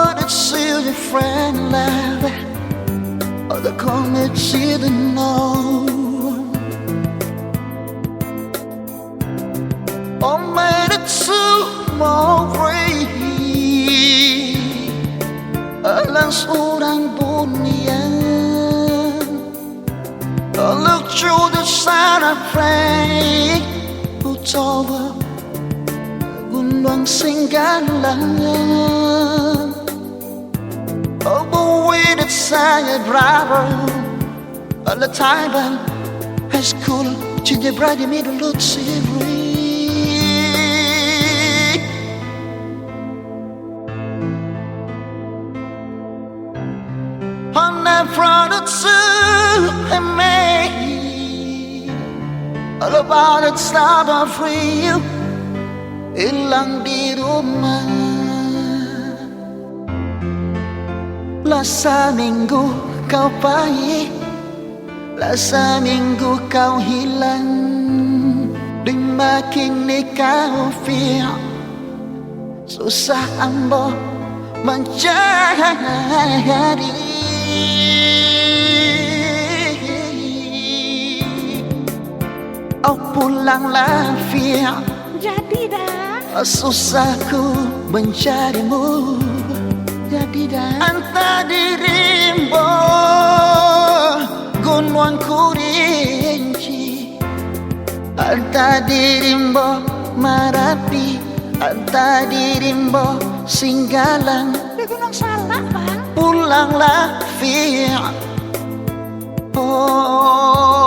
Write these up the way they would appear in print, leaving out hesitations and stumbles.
wanted to see your friend laugh, or the comet see the know. Or made it tomorrow. Alang seorang dunia. Look through the sun and pray. Coba gunung singgalan. Oh, but with it saya driver. All the time high school, cinta berada middle siri. On that front to me, all about it start of free you, hilang di rumah. Lasa minggu kau pergi, lasa minggu kau hilang. Di makin ni kau feel susah ambo mencari. Oh pulanglah Fia, jadi dah susahku mencarimu. jadi dah Anta dirimu gunungku rinci, anta dirimu Marapi, anta dirimu Singgalang. di Gunung Salak bang. Pulanglah Fia. Oh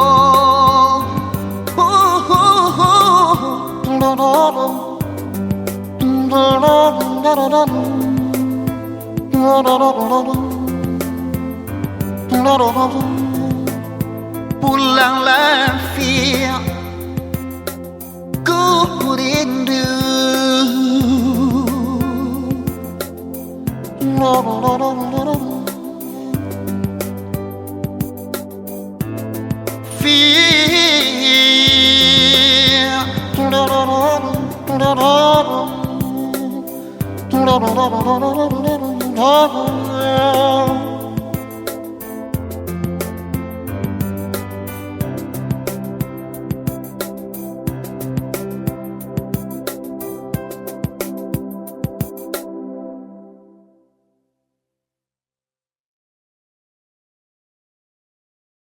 pulanglah Fia, ku rindu. Fia